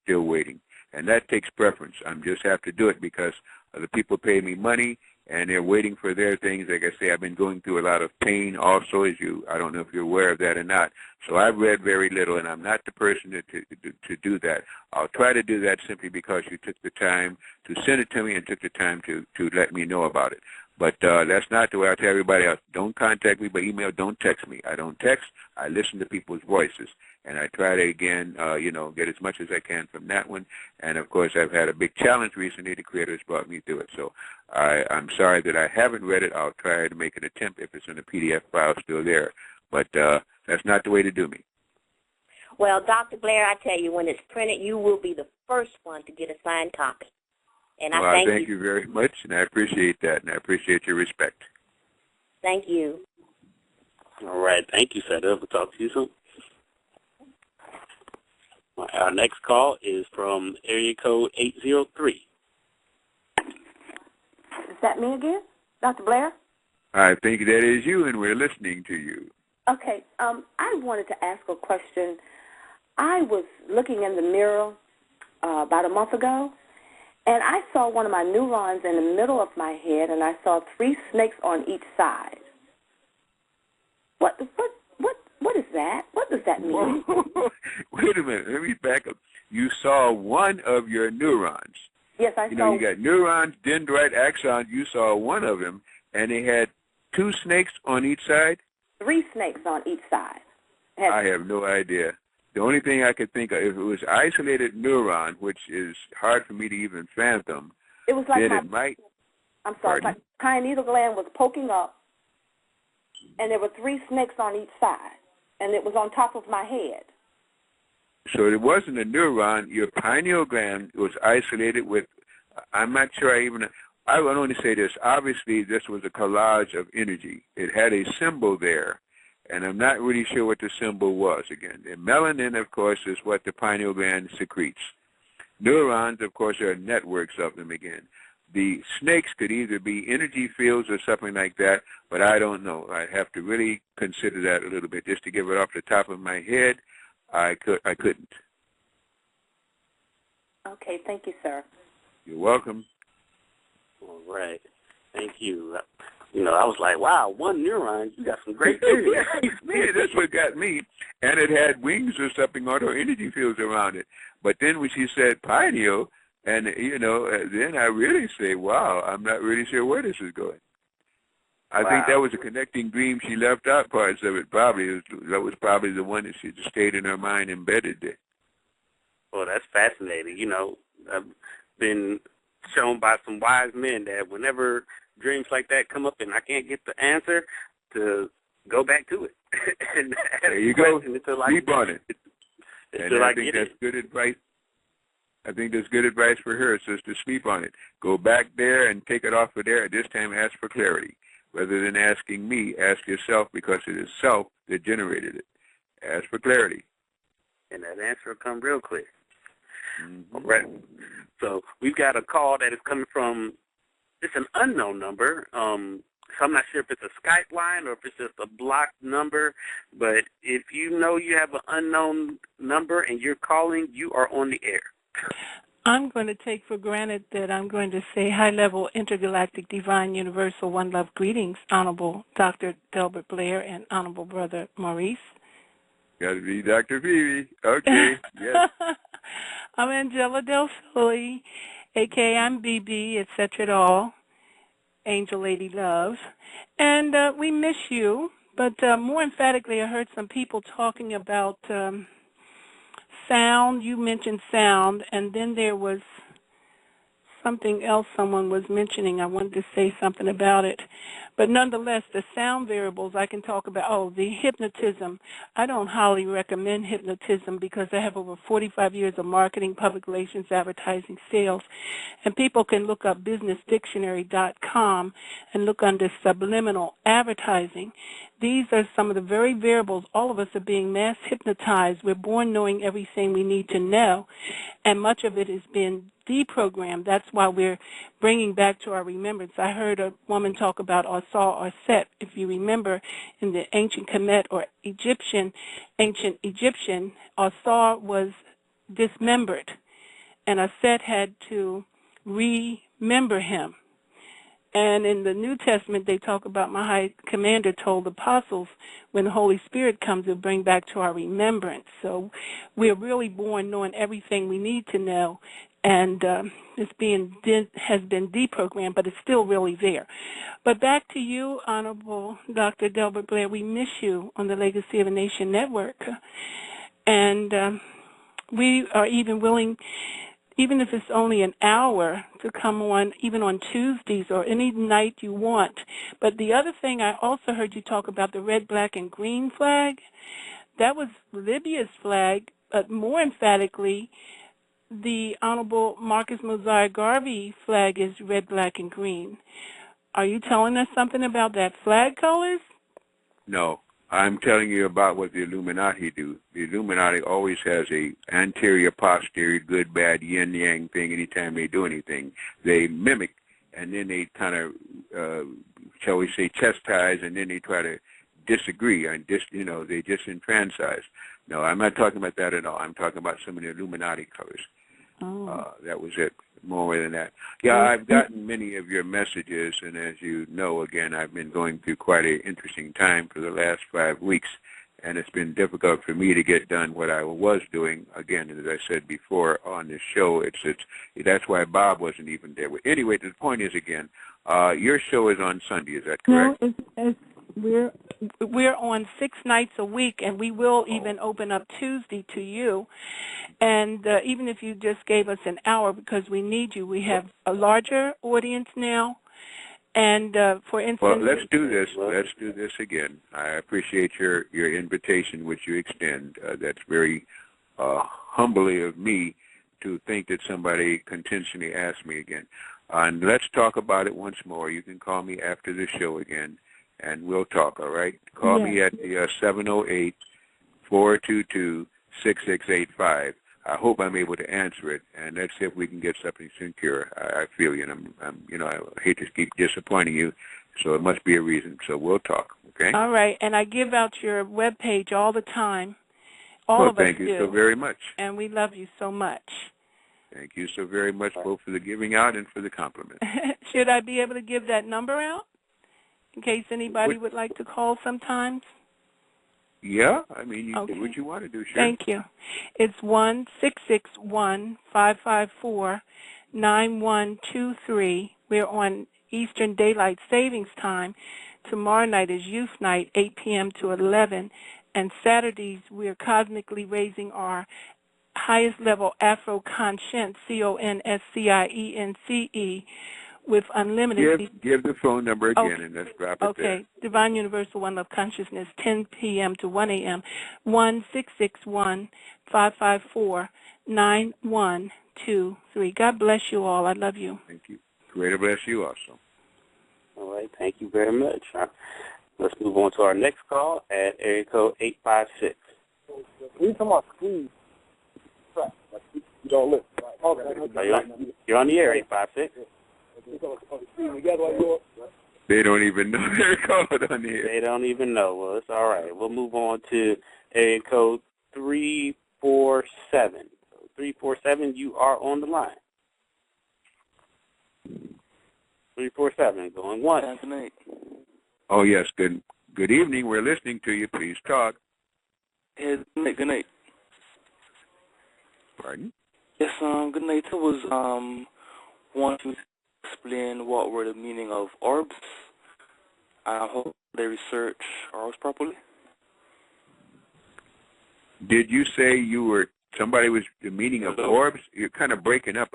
still waiting. And that takes preference. I just have to do it because the people pay me money, and they're waiting for their things. Like I say, I've been going through a lot of pain also, I don't know if you're aware of that or not. So I've read very little, and I'm not the person to do that. I'll try to do that simply because you took the time to send it to me and took the time to let me know about it. But that's not the way I tell everybody else. Don't contact me by email. Don't text me. I don't text. I listen to people's voices. And I try to, again, get as much as I can from that one. And, of course, I've had a big challenge recently. The Creator has brought me through it. So I'm sorry that I haven't read it. I'll try to make an attempt if it's in a PDF file still there. But that's not the way to do me. Well, Dr. Blair, I tell you, when it's printed, you will be the first one to get a signed copy. And well, I thank you very much, and I appreciate that, and I appreciate your respect. Thank you. All right. Thank you, Seth. We'll talk to you soon. Our next call is from area code 803. Is that me again, Dr. Blair? I think that is you, and we're listening to you. Okay. I wanted to ask a question. I was looking in the mirror about a month ago, and I saw one of my neurons in the middle of my head, and I saw 3 snakes on each side. What is that? What does that mean? Wait a minute. Let me back up. You saw one of your neurons. Yes, I saw. You know, you got neurons, dendrite, axons. You saw one of them, and they had 2 snakes on each side? 3 snakes on each side. I have no idea. The only thing I could think of, if it was isolated neuron, which is hard for me to even fathom, it was like then it might. I'm sorry, my pineal gland was poking up, and there were 3 snakes on each side, and it was on top of my head. So it wasn't a neuron. Your pineal gland was isolated with, I'm not sure I would only say this. Obviously, this was a collage of energy. It had a symbol there. And I'm not really sure what the symbol was, again. The melanin, of course, is what the pineal gland secretes. Neurons, of course, are networks of them, again. The snakes could either be energy fields or something like that, but I don't know. I'd have to really consider that a little bit. Just to give it off the top of my head, I couldn't. Okay, thank you, sir. You're welcome. All right. Thank you. You know, I was like, wow, 1 neuron, you got some great theory. Man, that's what got me. And it had wings or something on or energy fields around it. But then when she said pineal, and, then I really say, wow, I'm not really sure where this is going. I think that was a connecting dream. She left out parts of it probably. That was probably the one that she just stayed in her mind embedded there. Well, that's fascinating. You know, I've been shown by some wise men that whenever dreams like that come up and I can't get the answer, to go back to it. And there you go. Sleep on it. And I think that's good advice. I think that's good advice for her, sister. Sleep on it. Go back there and take it off of there. This time ask for clarity. Rather than asking me, ask yourself, because it is self that generated it. Ask for clarity. And that answer will come real clear. Mm-hmm. All right. So we've got a call that is coming from, it's an unknown number. So I'm not sure if it's a Skype line or if it's just a blocked number. But if you know you have an unknown number and you're calling, you are on the air. I'm going to take for granted that I'm going to say high-level intergalactic divine universal one love greetings, Honorable Dr. Delbert Blair and Honorable Brother Maurice. Got to be Dr. Phoebe. Okay, yes. I'm Angela Del Philly, a.k.a. I'm BB, etc. et al., Angel Lady Love. And we miss you, but more emphatically I heard some people talking about sound. You mentioned sound, and then there was something else someone was mentioning. I wanted to say something about it. But nonetheless, the sound variables I can talk about, the hypnotism. I don't highly recommend hypnotism because I have over 45 years of marketing, public relations, advertising, sales. And people can look up businessdictionary.com and look under subliminal advertising. These are some of the very variables. All of us are being mass hypnotized. We're born knowing everything we need to know, and much of it has been deprogrammed. That's why we're bringing back to our remembrance. I heard a woman talk about Osar or Set. If you remember, in the ancient Kemet or ancient Egyptian, Osar was dismembered. and a set had to remember him. And in the New Testament, they talk about my high commander told the apostles when the Holy Spirit comes to bring back to our remembrance. So we're really born knowing everything we need to know, and has been deprogrammed, but it's still really there. But back to you, Honorable Dr. Delbert Blair. We miss you on the Legacy of a Nation Network, and we are even willing, even if it's only an hour, to come on, even on Tuesdays or any night you want. But the other thing, I also heard you talk about the red, black, and green flag. That was Libya's flag, but more emphatically, the Honorable Marcus Mosiah Garvey flag is red, black, and green. Are you telling us something about that flag colors? No. I'm telling you about what the Illuminati do. The Illuminati always has a anterior, posterior, good, bad, yin-yang thing anytime they do anything. They mimic, and then they kind of, shall we say, chastise, and then they try to disagree, and they disenfranchise. No, I'm not talking about that at all. I'm talking about some of the Illuminati colors. Oh. That was it. More than that. Yeah, I've gotten many of your messages, and as you know, again, I've been going through quite an interesting time for the last 5 weeks, and it's been difficult for me to get done what I was doing. Again, as I said before on this show, that's why Bob wasn't even there. Anyway, the point is, again, your show is on Sunday. Is that correct? No, we're on 6 nights a week, and we will even open up Tuesday to you. And even if you just gave us an hour, because we need you, we have a larger audience now. And for instance, well, let's do this. Let's do this again. I appreciate your invitation, which you extend. That's very humbly of me to think that somebody intentionally asked me again. And let's talk about it once more. You can call me after the show again, and we'll talk, all right? Call me at the 708-422-6685. I hope I'm able to answer it, and let's see if we can get something secure. I feel you, and I hate to keep disappointing you, so it must be a reason. So we'll talk, okay? All right, and I give out your webpage all the time. All of us do. Thank you so very much. And we love you so much. Thank you so very much, both for the giving out and for the compliment. Should I be able to give that number out in case anybody would like to call sometimes? Yeah, I mean, you do what you want to do, sure. Thank you. It's 1-661-554-9123. We're on Eastern Daylight Savings Time. Tomorrow night is Youth Night, 8 p.m. to 11. And Saturdays, we're cosmically raising our highest level Afro-conscience, CONSCIENCE, with unlimited... Give the phone number again, and let's drop it there. Okay. Divine Universal One Love Consciousness, 10 p.m. to 1 a.m., 1-661-554-9123. God bless you all. I love you. Thank you. Greater bless you also. All right. Thank you very much. Let's move on to our next call at area code 856. You come on, please. You don't listen. You're on the air, 856. They don't even know they're called on here. They don't even know. Well, it's all right. We'll move on to area code 347. So 347, you are on the line. 347, going once. Oh, yes. Good evening. We're listening to you. Please talk. Hey, good night. Pardon? Yes, good night. I was wanting to explain what were the meaning of orbs. I hope they research orbs properly. Did you say somebody was the meaning of orbs? You're kind of breaking up.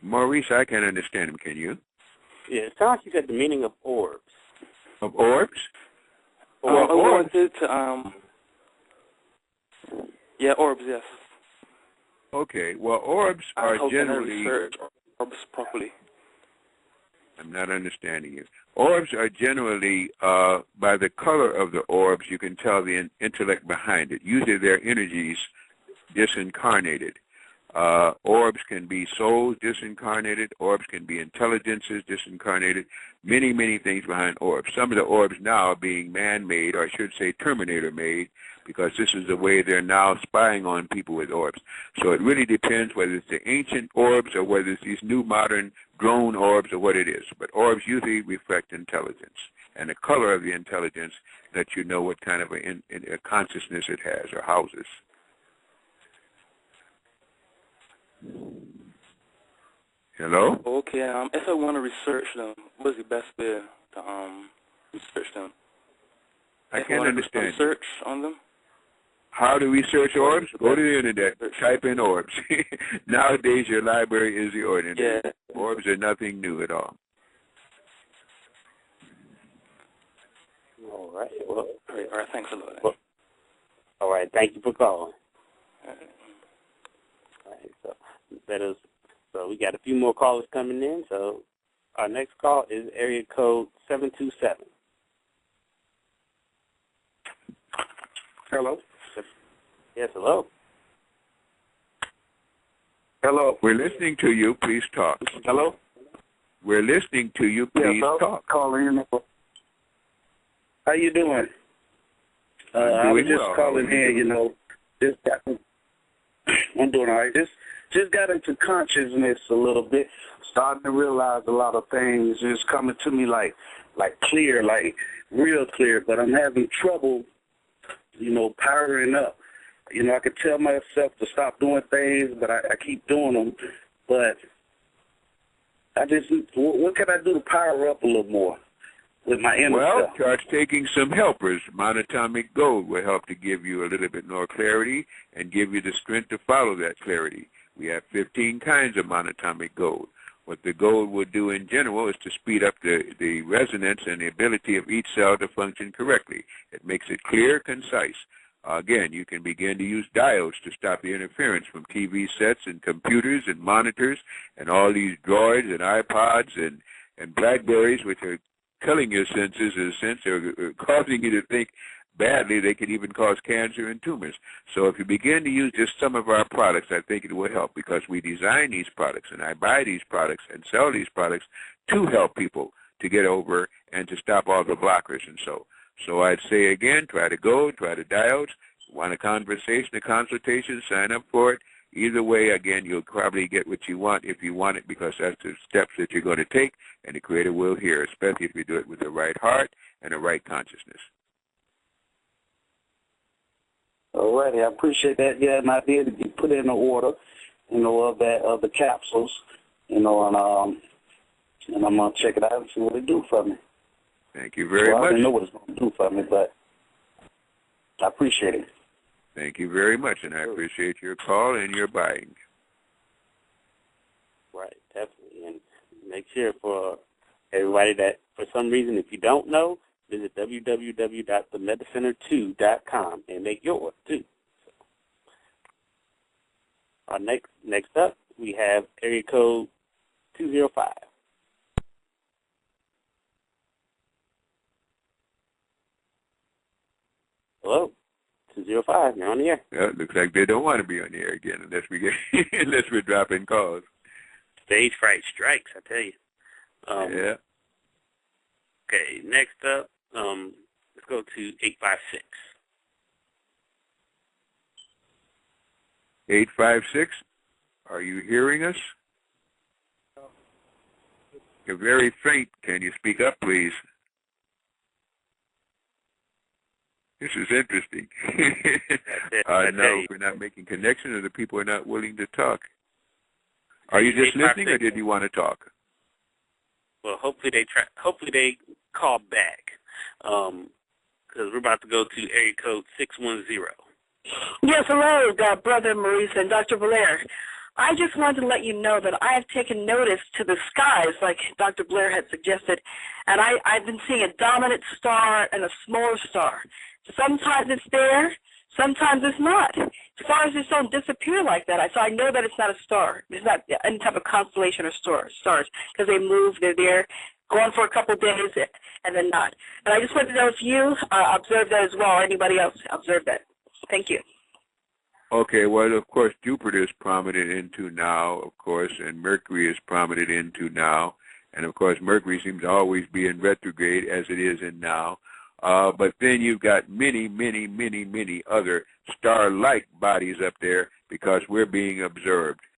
Maurice, I can't understand him. Can you? Yeah, it sounds like you said the meaning of orbs. Of orbs? I wanted to, yeah, orbs, yes. Okay, well, orbs are generally... research orbs properly. I'm not understanding you. Orbs are generally, by the color of the orbs, you can tell the intellect behind it. Usually they're energies disincarnated. Orbs can be souls disincarnated. Orbs can be intelligences disincarnated. Many, many things behind orbs. Some of the orbs now are being man-made, or I should say Terminator-made, because this is the way they're now spying on people with orbs. So it really depends whether it's the ancient orbs or whether it's these new modern drone orbs or what it is. But orbs usually reflect intelligence, and the color of the intelligence lets you know what kind of a consciousness it has or houses. Hello? Okay, if I want to research them, what's the best way to research them? I can't understand. Research on them? How to research orbs? Go to the internet. Type in orbs. Nowadays, your library is the ordinary. Yeah. Orbs are nothing new at all. All right. Well, All right, thanks a lot. Well, all right, thank you for calling. All right, so we got a few more callers coming in. So our next call is area code 727. Hello? Yes, hello. Hello? We're listening to you. Please talk. Hello? We're listening to you. Please talk. Calling in. How you doing? I'm was doing just well. calling How are you in, I'm doing all right. Just got into consciousness a little bit, starting to realize a lot of things is coming to me like clear, like real clear, but I'm having trouble, powering up. I could tell myself to stop doing things, but I keep doing them. But what can I do to power up a little more with my inner self? Well, start taking some helpers. Monatomic gold will help to give you a little bit more clarity and give you the strength to follow that clarity. We have 15 kinds of monatomic gold. What the gold will do in general is to speed up the resonance and the ability of each cell to function correctly. It makes it clear, concise. Again, you can begin to use diodes to stop the interference from TV sets and computers and monitors and all these droids and iPods and Blackberries, which are killing your senses in a sense, or causing you to think badly. They can even cause cancer and tumors. So if you begin to use just some of our products, I think it will help, because we design these products and I buy these products and sell these products to help people to get over and to stop all the blockers and so. So I'd say again, try the gold, try the diodes. Want a conversation, a consultation, sign up for it. Either way, again, you'll probably get what you want if you want it, because that's the steps that you're going to take, and the Creator will hear, especially if you do it with the right heart and the right consciousness. All righty, I appreciate that. Yeah, and I did put in an order, of the capsules, and I'm going to check it out and see what it do for me. Thank you very much. I don't know what it's going to do for me, but I appreciate it. Thank you very much, and I appreciate your call and your buying. Right, definitely. And make sure for everybody that, for some reason, if you don't know, visit www.themediciner2.com and make your order, too. Our next up, we have area code 205. Hello, 205. You're on the air. Well, it looks like they don't want to be on the air again unless we're dropping calls. Stage fright strikes, I tell you. Yeah. Okay, next up, let's go to 856. 856, are you hearing us? You're very faint. Can you speak up, please? This is interesting. No, we're not making connection, or the people are not willing to talk. Are you just listening, or did you want to talk? Well, hopefully they call back, because we're about to go to area code 610. Yes, hello, Brother Maurice and Dr. Blair. I just wanted to let you know that I have taken notice to the skies, like Dr. Blair had suggested, and I've been seeing a dominant star and a smaller star. Sometimes it's there, sometimes it's not. Stars just don't disappear like that. So I know that it's not a star. It's not any type of constellation or stars, because they move, they're there, go on for a couple of days, and then not. And I just wanted to know if you observed that as well, or anybody else observed that. Thank you. Okay, well, of course, Jupiter is prominent into now, of course, and Mercury is prominent into now. And, of course, Mercury seems to always be in retrograde, as it is in now. But then you've got many, many, many, many other star-like bodies up there because we're being observed.